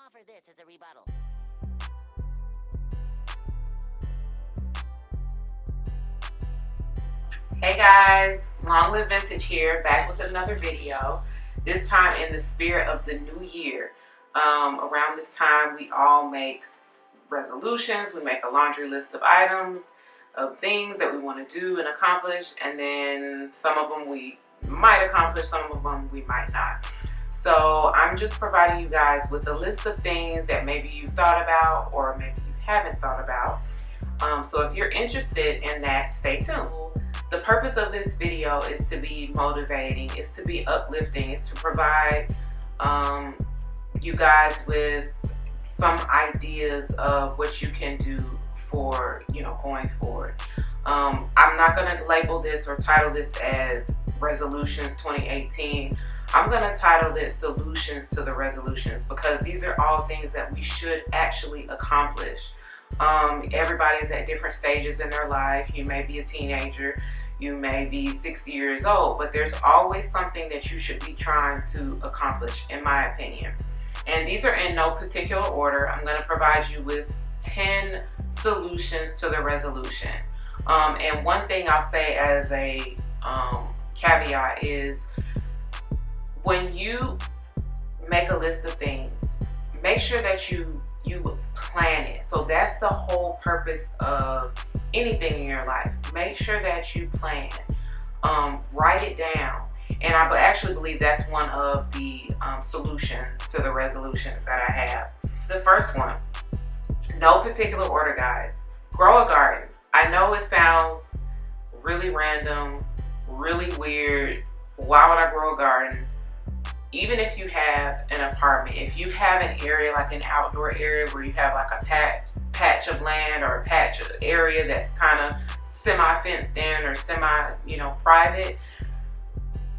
offer this as a rebuttal. Hey guys, LongLivVintage here, back with another video. This time in the spirit of the new year. Around this time we all make resolutions, we make a laundry list of items, of things that we want to do and accomplish, and then some of them we might accomplish, some of them we might not. So I'm just providing you guys with a list of things that maybe you've thought about or maybe you haven't thought about. So if you're interested in that, stay tuned. The purpose of this video is to be motivating, is to be uplifting, is to provide you guys with some ideas of what you can do for, going forward. I'm not going to label this or title this as Resolutions 2018. I'm going to title this Solutions to the Resolutions, because these are all things that we should actually accomplish. Everybody's at different stages in their life. You may be a teenager, you may be 60 years old, but there's always something that you should be trying to accomplish, in my opinion. And these are in no particular order. I'm going to provide you with 10 solutions to the resolution. And one thing I'll say as a caveat is, when you make a list of things, make sure that you plan it. So that's the whole purpose of anything in your life. Make sure that you plan. Write it down. And I actually believe that's one of the solutions to the resolutions that I have. The first one, no particular order, guys. Grow a garden. I know it sounds really random, really weird. Why would I grow a garden? Even if you have an apartment, if you have an area like an outdoor area where you have like a patch of land or a patch of area that's kind of semi-fenced in or private,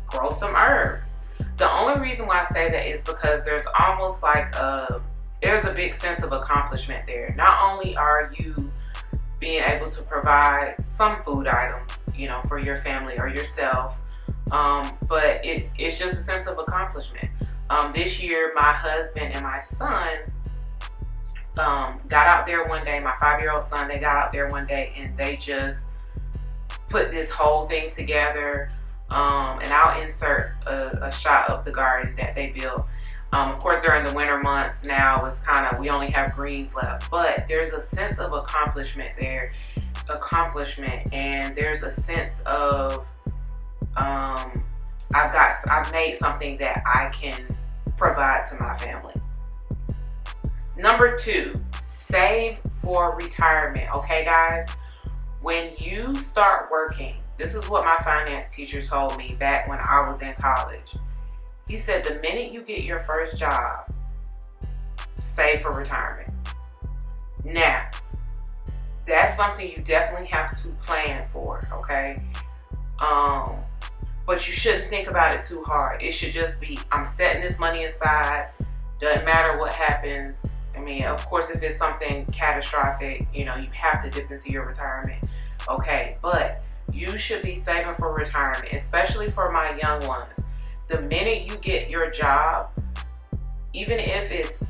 grow some herbs. The only reason why I say that is because there's almost like there's a big sense of accomplishment there. Not only are you being able to provide some food items, for your family or yourself, but it's just a sense of accomplishment. This year, my husband and my son got out there one day. My 5-year-old son, they got out there one day and they just put this whole thing together. And I'll insert a shot of the garden that they built. Of course, during the winter months now, it's we only have greens left, but there's a sense of accomplishment there, and there's a sense of I've made something that I can provide to my family. Number 2, save for retirement. Okay, guys, when you start working, this is what my finance teacher told me back when I was in college. He said, the minute you get your first job, save for retirement. Now, that's something you definitely have to plan for, okay? But you shouldn't think about it too hard. It should just be, I'm setting this money aside. Doesn't matter what happens. I mean, of course, if it's something catastrophic, you have to dip into your retirement. Okay, but you should be saving for retirement, especially for my young ones. The minute you get your job, even if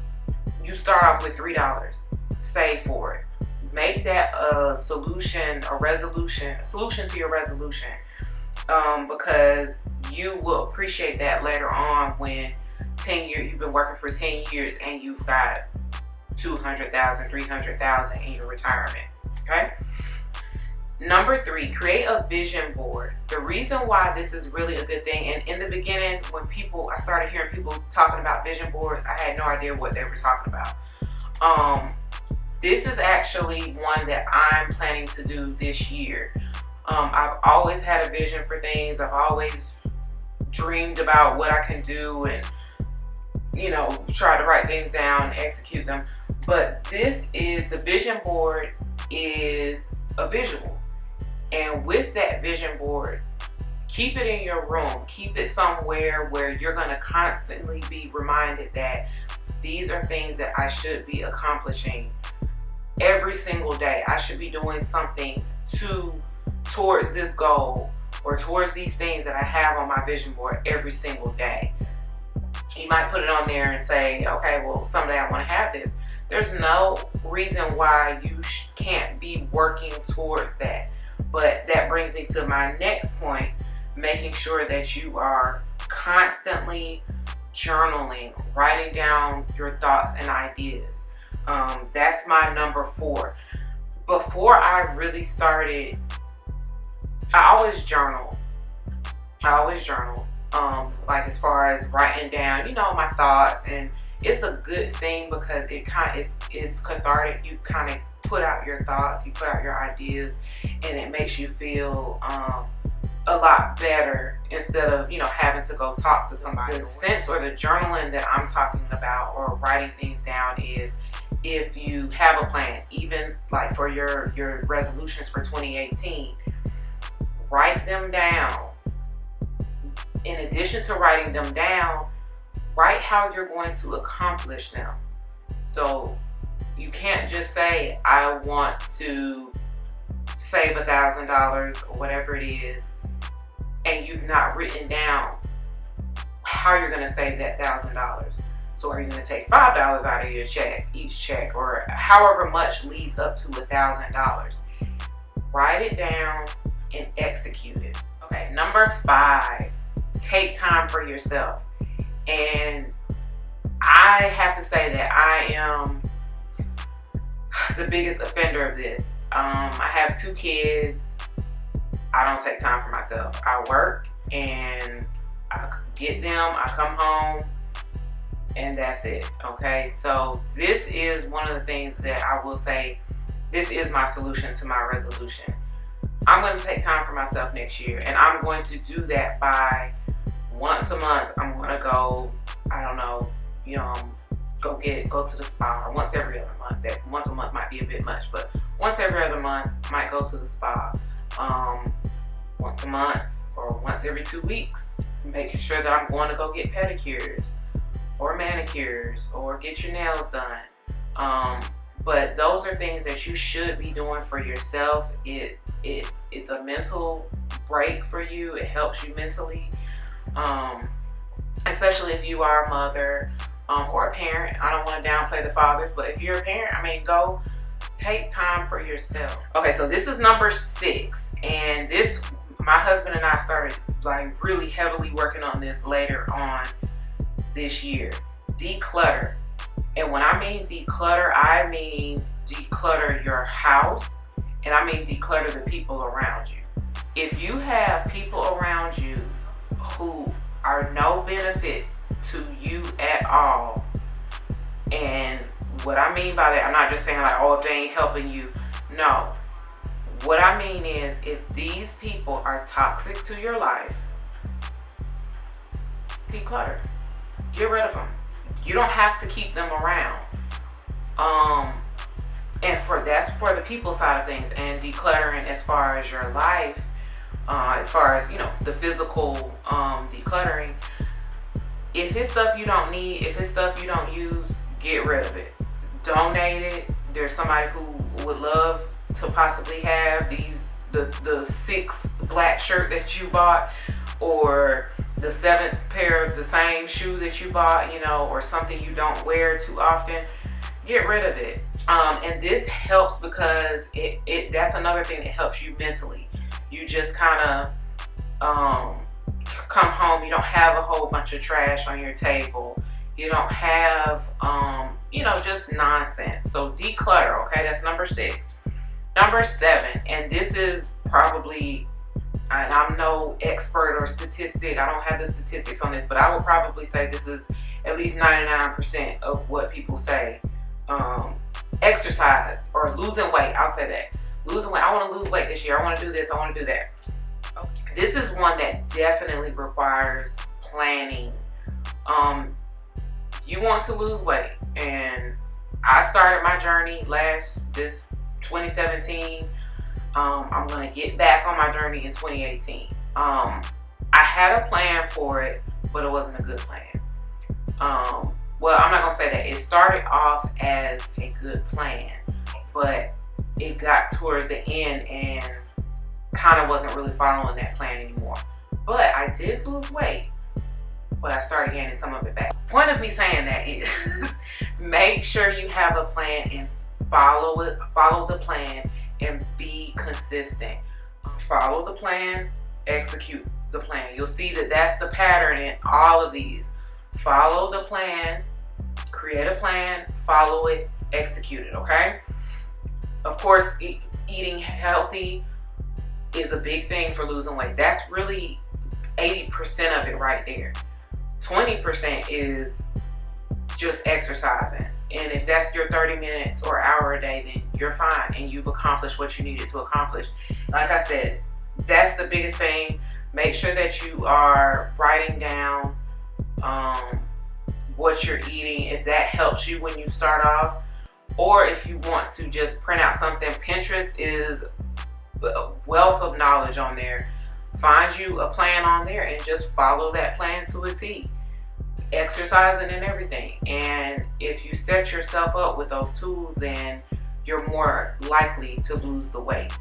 you start off with $3, save for it. Make that a solution to your resolution. Because you will appreciate that later on when you've been working for 10 years and you've got $200,000, $300,000 in your retirement. Okay. Number 3, create a vision board. The reason why this is really a good thing, and in the beginning when I started hearing people talking about vision boards, I had no idea what they were talking about. This is actually one that I'm planning to do this year. I've always had a vision for things. I've always dreamed about what I can do and, try to write things down and execute them. But the vision board is a visual. And with that vision board, keep it in your room. Keep it somewhere where you're going to constantly be reminded that these are things that I should be accomplishing every single day. I should be doing something towards this goal or towards these things that I have on my vision board every single day. You might put it on there and say, okay, well, someday I want to have this. There's no reason why you can't be working towards that. But that brings me to my next point, making sure that you are constantly journaling, writing down your thoughts and ideas. That's my number 4. Before I really started, I always journal. Like as far as writing down, you know, my thoughts, and it's a good thing because it's cathartic. You kind of put out your thoughts, you put out your ideas, and it makes you feel a lot better instead of, you know, having to go talk to somebody. The sense or the journaling that I'm talking about, or writing things down, is if you have a plan, even like for your resolutions for 2018, write them down. In addition to writing them down, write how you're going to accomplish them. So you can't just say, I want to save $1,000 or whatever it is, and you've not written down how you're going to save that $1,000. So are you going to take $5 out of your check, each check, or however much leads up to $1,000? Write it down and execute it. Okay, number 5, take time for yourself. And I have to say that I am the biggest offender of this. I have 2 kids. I don't take time for myself. I work and I get them, I come home, and that's it. Okay, so this is one of the things that I will say, this is my solution to my resolution. I'm going to take time for myself next year, and I'm going to do that by once a month. I'm going to go, I don't know, go to the spa, or once every other month. That once a month might be a bit much, but once every other month, I might go to the spa. Once a month or once every 2 weeks, making sure that I'm going to go get pedicures or manicures or get your nails done. But those are things that you should be doing for yourself. It's a mental break for you. It helps you mentally, especially if you are a mother or a parent. I don't want to downplay the fathers, but if you're a parent, I mean, go take time for yourself. Okay, so this is number 6, and this, my husband and I started like really heavily working on this later on this year. Declutter. And when I mean declutter, I mean declutter your house, and I mean declutter the people around you. If you have people around you who are no benefit to you at all, and what I mean by that, I'm not just saying like, oh, if they ain't helping you. No. What I mean is, if these people are toxic to your life, declutter. Get rid of them. You don't have to keep them around. And that's for the people side of things. And decluttering as far as your life, as far as, the physical decluttering, if it's stuff you don't need, if it's stuff you don't use, get rid of it. Donate it. There's somebody who would love to possibly have the 6th black shirt that you bought, or the 7th pair of the same shoe that you bought, or something you don't wear too often. Get rid of it. And this helps because that's another thing that helps you mentally. You just kind of come home, you don't have a whole bunch of trash on your table. You don't have, just nonsense. So declutter, okay? That's number 6. Number 7, and this is probably, and I'm no expert or statistic, I don't have the statistics on this, but I would probably say this is at least 99% of what people say. Exercise or losing weight, I'll say that. Losing weight, I want to lose weight this year, I want to do this, I want to do that. Okay. This is one that definitely requires planning. You want to lose weight, and I started my journey this 2017. I'm going to get back on my journey in 2018. I had a plan for it, but it wasn't a good plan. Well, I'm not going to say that. It started off as a good plan, but it got towards the end and kind of wasn't really following that plan anymore. But I did lose weight. but I started gaining some of it back. Point of me saying that is make sure you have a plan and follow the plan and be consistent. Follow the plan, execute the plan. You'll see that that's the pattern in all of these. Follow the plan, create a plan, follow it, execute it, okay? Of course, eating healthy is a big thing for losing weight. That's really 80% of it right there. 20% is just exercising. And if that's your 30 minutes or hour a day, then you're fine and you've accomplished what you needed to accomplish. Like I said, that's the biggest thing. Make sure that you are writing down what you're eating, if that helps you when you start off. Or if you want to just print out something, Pinterest is a wealth of knowledge on there. Find you a plan on there and just follow that plan to a T. Exercising and everything. And if you set yourself up with those tools, then you're more likely to lose the weight.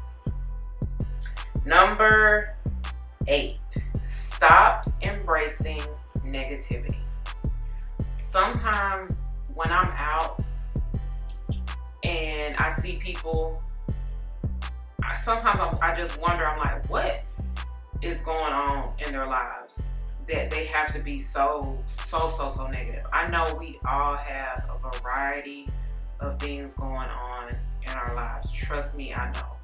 Number 8, stop embracing negativity. Sometimes when I'm out and I see people, sometimes I just wonder, I'm like, what is going on in their lives that they have to be so negative? I know we all have a variety of things going on in our lives. Trust me, I know.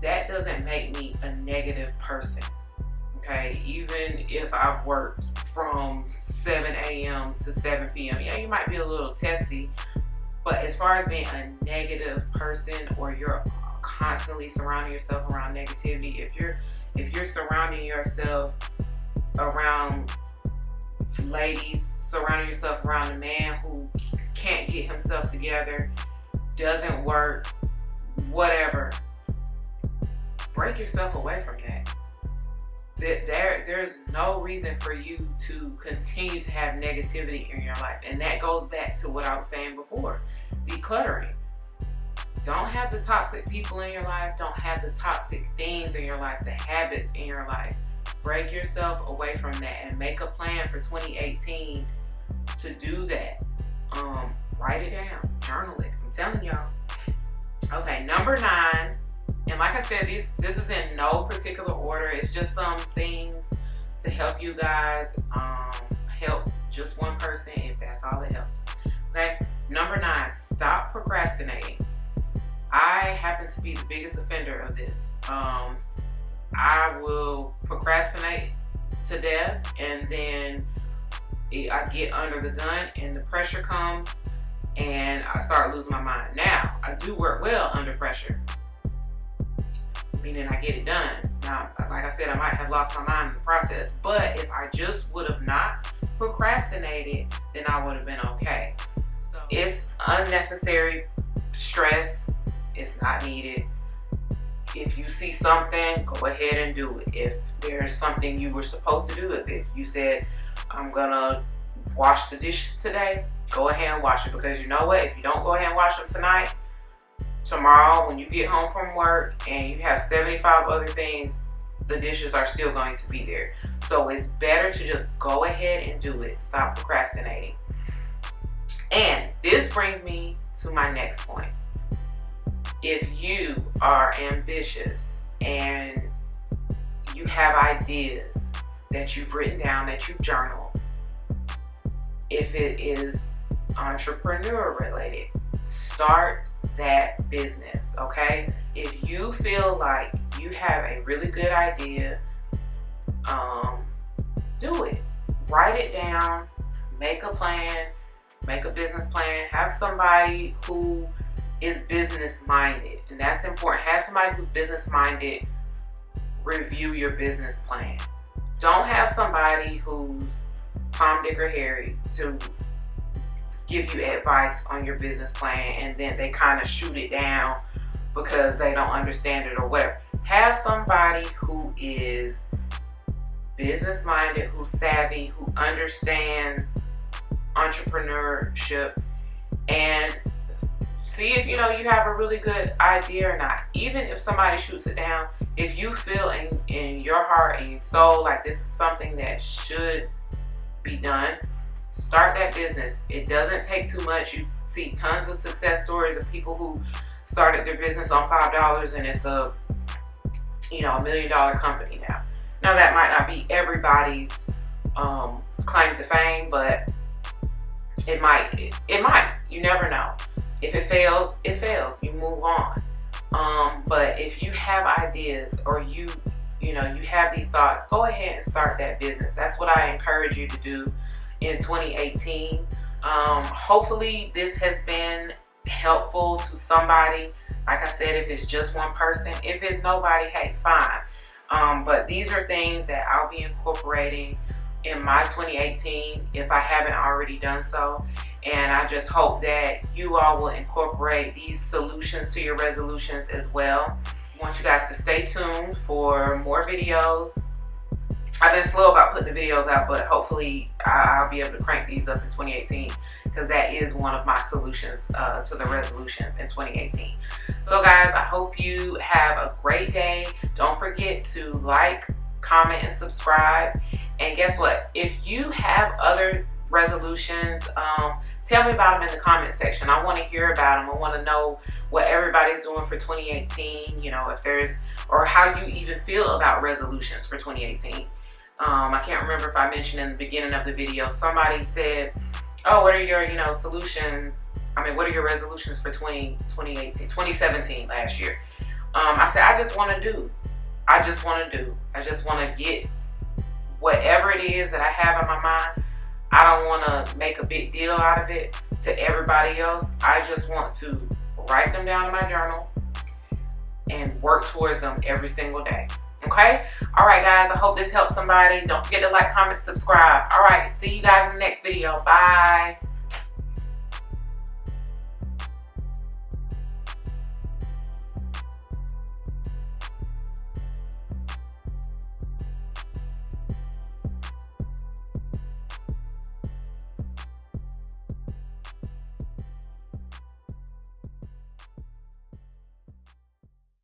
That doesn't make me a negative person, okay? Even if I've worked from 7 a.m. to 7 p.m., yeah, you might be a little testy, but as far as being a negative person, or you're constantly surrounding yourself around negativity, if you're surrounding yourself around ladies, surrounding yourself around a man who can't get himself together, doesn't work, whatever, break yourself away from that. There's no reason for you to continue to have negativity in your life. And that goes back to what I was saying before, decluttering. Don't have the toxic people in your life. Don't have the toxic things in your life, the habits in your life. Break yourself away from that and make a plan for 2018 to do that. Write it down, journal it. I'm telling y'all. Okay, number 9. And like I said, this is in no particular order. It's just some things to help you guys help just one person if that's all it helps. Okay, number 9, stop procrastinating. I happen to be the biggest offender of this. I will procrastinate to death, and then I get under the gun and the pressure comes and I start losing my mind. Now, I do work well under pressure, meaning I get it done. Now, like I said, I might have lost my mind in the process, but if I just would have not procrastinated, then I would have been okay. So it's unnecessary stress. It's not needed. If you see something, go ahead and do it. If there's something you were supposed to do, if you said, I'm gonna wash the dishes today, go ahead and wash it, because you know what? If you don't go ahead and wash them tonight, tomorrow when you get home from work and you have 75 other things, the dishes are still going to be there. So it's better to just go ahead and do it. Stop procrastinating. And this brings me to my next point. If you are ambitious and you have ideas that you've written down, that you've journaled, if it is entrepreneur related, start that business, okay? If you feel like you have a really good idea, do it. Write it down, make a plan, make a business plan. Have somebody who is business minded, and that's important. Have somebody who's business minded review your business plan. Don't have somebody who's Tom, Dick, or Harry to give you advice on your business plan and then they kind of shoot it down because they don't understand it or whatever. Have somebody who is business minded, who's savvy, who understands entrepreneurship, and see if you have a really good idea or not. Even if somebody shoots it down, if you feel in your heart and your soul like this is something that should be done, start that business. It doesn't take too much. You see tons of success stories of people who started their business on $5 and it's a $1 million company now. Now that might not be everybody's claim to fame, but it might. You never know. If it fails, it fails. You move on. But if you have ideas or you have these thoughts, go ahead and start that business. That's what I encourage you to do in 2018. Hopefully this has been helpful to somebody. Like I said, if it's just one person, if it's nobody, hey, fine. But these are things that I'll be incorporating in my 2018 if I haven't already done so. And I just hope that you all will incorporate these solutions to your resolutions as well. I want you guys to stay tuned for more videos. I've been slow about putting the videos out, but hopefully I'll be able to crank these up in 2018 because that is one of my solutions to the resolutions in 2018. So guys, I hope you have a great day. Don't forget to like, comment, and subscribe. And guess what? If you have other resolutions, tell me about them in the comment section. I want to hear about them. I want to know what everybody's doing for 2018, if there's, or how you even feel about resolutions for 2018. I can't remember if I mentioned in the beginning of the video, somebody said, oh, what are your, solutions? What are your resolutions for 2017 last year? I said, I just want to do. I just want to get whatever it is that I have in my mind. I don't want to make a big deal out of it to everybody else. I just want to write them down in my journal and work towards them every single day. Okay? All right, guys. I hope this helps somebody. Don't forget to like, comment, subscribe. All right. See you guys in the next video. Bye.